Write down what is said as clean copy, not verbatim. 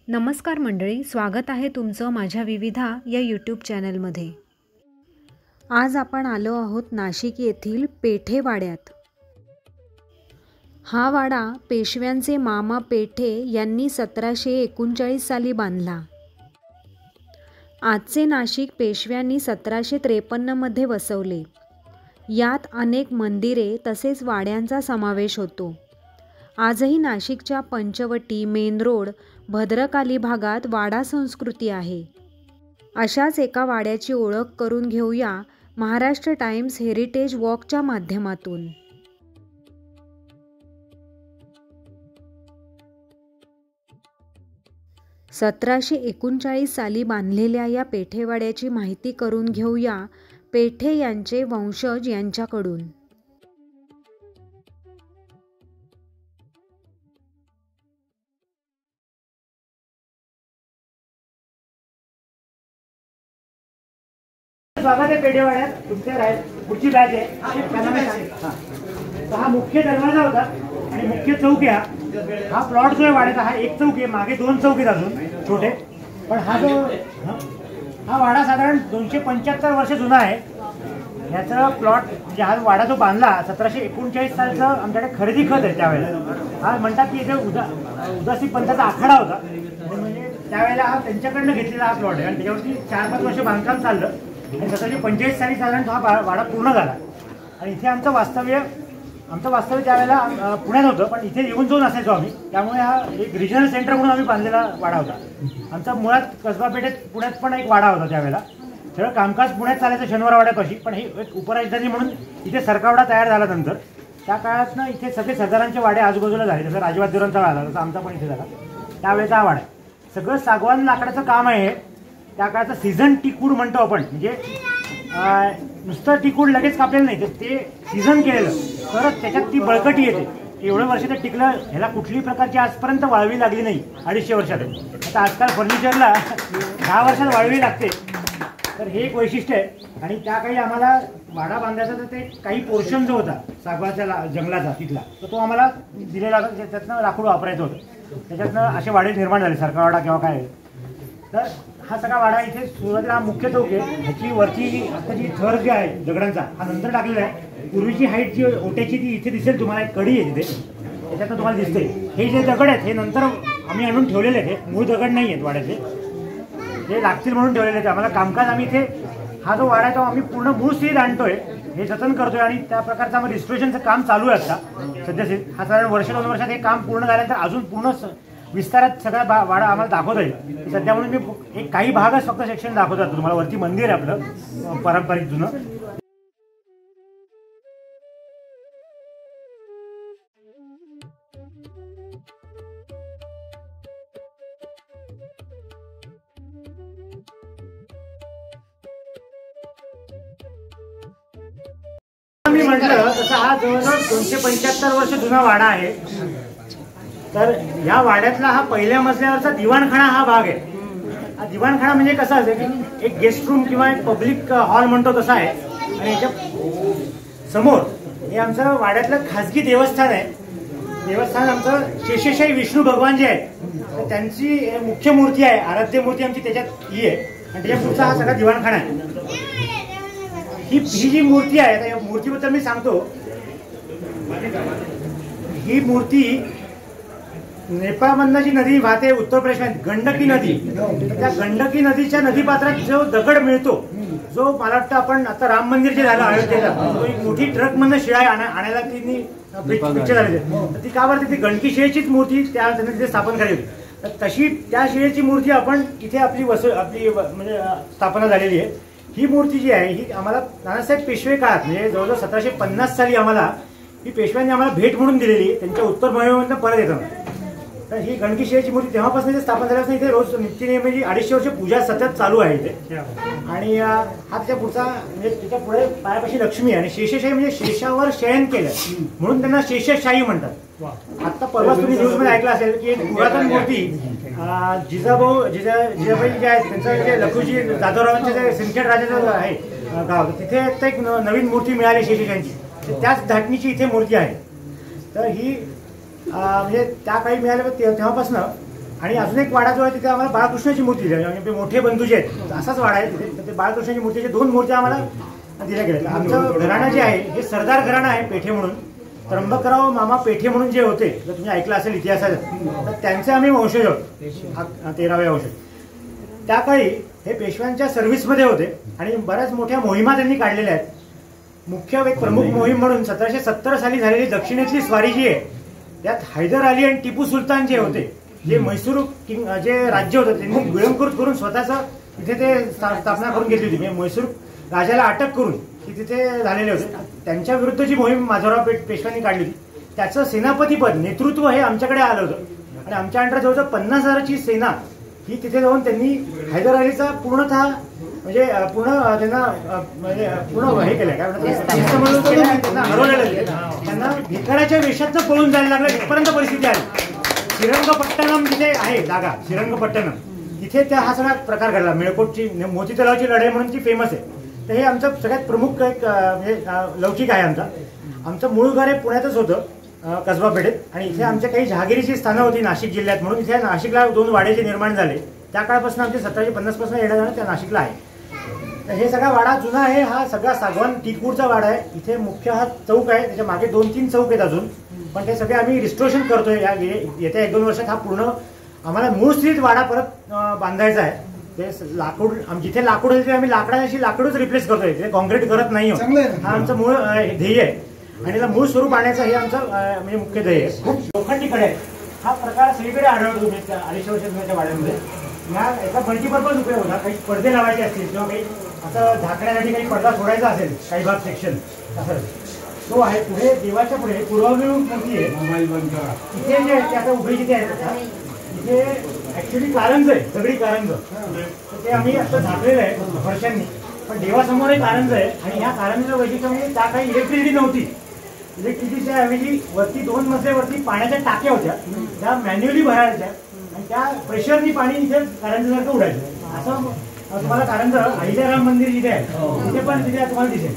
नमस्कार मंडळी, स्वागत आहे तुमचं माझ्या विविधा या यूट्यूब चॅनलमध्ये। आज आपण आलो आहोत नाशिक येथील पेठे वाड्यात। हा वाडा पेशव्यांचे मामा पेठे यांनी 1739 साली बांधला। आजचे नाशिक पेशव्यांनी 1753 मध्ये वसवले। यात अनेक मंदिरे तसेच वाड्यांचा समावेश होतो। आजही नाशिकच्या पंचवटी, मेन रोड, भद्रकाली भागात वाडा संस्कृती आहे। अशाच एका वाड्याची ओळख करून घेऊया महाराष्ट्र टाइम्स हेरिटेज वॉकच्या माध्यमातून। 1739 साली बांधलेल्या या पेठेवाड्याची माहिती करून घेऊया पेठे यांचे वंशज यांच्याकडून। स्वागत आहे पेठेवाड्यात। तुमच्या पुढची बॅच आहे। हा मुख्य दरवाजा होता आणि मुख्य चौक आहे। हा प्लॉट जो आहे वाड्याचा, हा एक चौक आहे, मागे दोन चौक आहेत अजून छोटे। पण हा जो हा वाडा साधारण 275 वर्ष जुना आहे। याचा प्लॉट म्हणजे हा वाडा जो बांधला 1739 सालचं आमच्याकडे खरेदी खत आहे त्यावेळेला। हा म्हणतात की इथे उदासी पंथाचा आखाडा होता, म्हणजे त्यावेळेला हा त्यांच्याकडनं घेतलेला हा प्लॉट आहे आणि त्याच्यावरती 4-5 वर्ष बांधकाम चाललं आणि 1745 साली साधारण हा वाडा पूर्ण झाला। आणि इथे आमचं वास्तव्य त्यावेळेला पुण्यात होतं, पण इथे येऊन जाऊन असायचो आम्ही, त्यामुळे हा एक रिजनल सेंटर म्हणून आम्ही बांधलेला वाडा होता। आमचा मुळात कसबा पेठेत पुण्यात पण एक वाडा होता त्यावेळेला। सगळं कामकाज पुण्यात चालायचं शनिवार वाड्यापाशी, पण ही एक उपराजधानी म्हणून इथे सरकारवाडा तयार झाला। नंतर त्या काळात ना इथे सगळे सरदारांचे वाडे आजूबाजूला झाले, जसं राजवाद्यरांचा वाडा झाला तसं आमचा पण इथे झाला। त्यावेळेचा हा वाडा सगळं सागवान लाकडाचं काम आहे। त्या काळाचं सीझन टिकूड म्हणतो आपण, म्हणजे नुसतं टिकूड लगेच कापलेलं नाही, तर ते सीझन केलेलं तरच त्याच्यात ती बळकटी येते। एवढं वर्ष ते टिकलं, ह्याला कुठलीही प्रकारची आजपर्यंत वाळवी लागली नाही 250 वर्षात। आता आजकाल फर्निचरला 10 वर्षात वाळवी लागते, तर हे एक वैशिष्ट्य आहे। आणि त्या काही आम्हाला वाडा बांधायचा तर ते काही पोर्शन जो होता सागवाच्या जंगलाचा तिथला, तर तो आम्हाला दिलेला होता, त्याच्यातनं लाकूड वापरायचं होतं। त्याच्यातनं असे वाडे निर्माण झाले, सरकारवाडा किंवा काय। तर हा सगळा वाडा इथे सुरुवातीला हा मुख्य चौक आहे। ह्याची वरची आता जी थर जी आहे दगडांचा, हा नंतर टाकलेला आहे। पूर्वीची हाईट जी ओट्याची ती इथे दिसेल तुम्हाला, एक कडी आहे तिथे, त्याच्यातनं तुम्हाला दिसते। हे जे दगड आहेत हे नंतर आम्ही आणून ठेवलेले आहेत, हे मूळ दगड नाही आहेत वाड्याचे, हे लागतील म्हणून ठेवलेले आहेत। आम्हाला कामकाज आम्ही इथे हा जो वाडा आहे तो आम्ही पूर्ण मूळ स्थितीत आणतोय, हे जतन करतोय आणि त्या प्रकारचं आम्ही रिस्टोरेशनचं काम चालू आहे आता सध्याचे। हा साधारण 1-2 वर्षात हे काम पूर्ण झाल्यानंतर अजून पूर्ण विस्तारात सगळा वाडा आम्हाला दाखवता येईल। सध्या म्हणून मी एक काही भागच फक्त सेक्शन दाखवतात तुम्हाला। वरती मंदिर आहे आपलं पारंपरिक जुनं। मी म्हटलं तसं हा जवळजवळ 275 वर्ष जुना वाडा आहे। तर या वाड्यातला हा पहिल्या मजल्यावरचा दिवाणखाना हा भाग आहे। हा दिवाणखाना म्हणजे कसा असेल की एक गेस्ट रूम किंवा एक पब्लिक हॉल म्हणतो तसा आहे। आणि याच्या समोर हे आमचं वाड्यातलं खाजगी देवस्थान आहे। देवस्थान आमचं शेषशाही विष्णू भगवान जे आहेत, तर त्यांची मुख्य मूर्ती आहे, आराध्य मूर्ती आमची त्याच्यात ही आहे। आणि त्याच्या पुढचा हा सगळा दिवाणखाना आहे। ही जी मूर्ती आहे, आता या मूर्तीबद्दल मी सांगतो। ही मूर्ती नेपाळमधनं जी नदी वाहते उत्तर प्रदेशात, गंडकी नदी, त्या गंडकी नदीच्या नदीपात्रात जो दगड मिळतो, जो मला वाटतं आपण आता राम मंदिर जे झालं अयोध्येला, तो एक मोठी ट्रक मधनं शिळा आणायला तिने पिक्चर झाले, तर ती का बरं तिथे गंडकी शिळेचीच मूर्ती त्या तिथे स्थापन करावी, तर तशी त्या शिळेची मूर्ती आपण इथे आपली म्हणजे स्थापना झालेली आहे। ही मूर्ती जी आहे ही आम्हाला नानासाहेब पेशवे काळात, म्हणजे जवळजवळ 1750 साली आम्हाला ही पेशव्यांनी आम्हाला भेट म्हणून दिलेली, त्यांच्या उत्तर मोहिमेमधून परत येताना। तर ही गंडकी शिळेची मूर्ती तेव्हापासून इथे स्थापन झाल्यापासून इथे रोज नित्यनेमाची 250 वर्ष पूजा सतत चालू आहे इथे। आणि हा त्याच्या पुढचा म्हणजे त्याच्या पुढे पायापाशी लक्ष्मी आहे आणि शेषशाही म्हणजे शेषावर शयन केलं म्हणून त्यांना शेषशाही म्हणतात। आता परवा तुम्ही न्यूजमध्ये ऐकलं असेल की एक पुरातन मूर्ती जिजाबाई जे आहेत त्यांचं जे लखुजी जाधवरावांचे जे सिंदखेड राजाचं आहे गाव, तिथे एक नवीन मूर्ती मिळाली शेषशाहीची, त्याच धाटणीची इथे मूर्ती आहे। तर ही म्हणजे त्या काही मिळाल्या तेव्हापासून आणि अजून एक वाडा जो आहे तिथे आम्हाला बाळकृष्णाची मूर्ती दिली, म्हणजे मोठे बंधू जे आहेत असाच वाडा आहे तिथे, तर ते बाळकृष्णाची मूर्तीचे 2 मूर्त्या आम्हाला दिल्या गेल्या. आमचं घराणं जे आहे हे सरदार घराणं आहे पेठे म्हणून. त्र्यंबकराव मामा पेठे म्हणून जे होते, जर तुम्ही ऐकलं असेल इतिहासात, तर त्यांचे आम्ही वंशज आहोत, 13वे वंशज. त्या काळी हे पेशव्यांच्या सर्व्हिसमध्ये होते आणि बऱ्याच मोठ्या मोहिमा त्यांनी काढलेल्या आहेत. मुख्य एक प्रमुख मोहीम म्हणून 1770 साली झालेली दक्षिणेतली स्वारी जी आहे, त्यात हैदर अली आणि टिपू सुलतान जे होते, जे म्हैसूर किंग जे राज्य होतं त्यांनी गिळंकृत करून स्वतःचं तिथे ते स्थापना करून घेतली होती. म्हणजे म्हैसूर राजाला अटक करून की तिथे झालेले होते. त्यांच्या विरुद्ध जी मोहीम माधवराव पेशव्यांनी काढली होती, त्याचं सेनापतीपद नेतृत्व हे आमच्याकडे आलं होतं आणि आमच्या अंडर जवळजवळ 50,000ची सेना ही तिथे जाऊन त्यांनी हैदर अलीचा पूर्णतः म्हणजे पूर्ण हे केलं, काय म्हणतात, त्यांना हरवलेलं, त्यांना भिकाऱ्याच्या वेशातनं पळून जायला लागलं, इथपर्यंत परिस्थिती आली. श्रीरंगपट्टणम जिथे आहे जागा, श्रीरंगपट्टणम, तिथे त्या हा सगळा प्रकार घडला. मेळकोटची मोती तलावाची लढाई म्हणून ती फेमस आहे. तर हे आमचं सगळ्यात प्रमुख एक म्हणजे लौकिक आहे. आमचं मूळ घर हे पुण्यातच होतं, कसबा पेठेत, आणि इथे आमच्या काही जहागिरीची स्थानं होती नाशिक जिल्ह्यात, म्हणून इथे नाशिकला 2 वाडे जे निर्माण झाले त्या काळापासून आमचे 1750 पासून येणं जाणं त्या नाशिकला आहे. तर हे सगळा वाडा जुना आहे. हा सगळा सागवान टीकपूरचा वाडा आहे. इथे मुख्य हा चौक आहे, त्याच्या मागे 2-3 चौक आहेत अजून, पण ते सगळे आम्ही रिस्टोरेशन करतोय. येत्या 1-2 वर्षात हा पूर्ण आम्हाला मूळ स्थितीत वाडा परत बांधायचा आहे. ते लाकूड जिथे लाकूड आहे तिथे आम्ही लाकडाची लाकडच रिप्लेस करतोय, तिथे कॉन्क्रीट करत नाही. हा आमचं मूळ ध्येय आहे आणि त्याला मूळ स्वरूप आणायचं हे आमचं म्हणजे मुख्य ध्येय आहे. खूप लोखंडी कडे आहे. हा प्रकार सगळीकडे आढळतो अडीचशे वर्षाच्या वाड्यामध्ये. याचा मल्टीपर्पज उपयोग होता. काही पडदे लावायचे असतील किंवा काही असं झाकण्यासाठी काही पडदा सोडायचा असेल, काही भाग सेक्शन असं तो आहे. पुढे देवाच्या पुढे पूर्वाभिमुख मूर्ती आहे. इथे जे आहे ते आता उभे जिथे आहे इथे ऍक्च्युली कारंज आहे, सगळी कारंज. तर ते आम्ही आता झाकलेलं आहे वर्षांनी, पण देवासमोर एक कारंज आहे आणि ह्या कारंजचं वैशिष्ट्य म्हणजे त्या काही इलेक्ट्रिसिटी नव्हती. इलेक्ट्रिसिटीच्या ऐवजी वरती 2 मजल्यावरती पाण्याच्या टाक्या होत्या, त्या मॅन्युअली भरायच्या आणि त्या प्रेशरनी पाणी इथे कारंजसारखं उडायचं. असं तुम्हाला कारंज अहिल्याराम मंदिर जिथे आहे तिथे पण तिथे तुम्हाला दिसेल.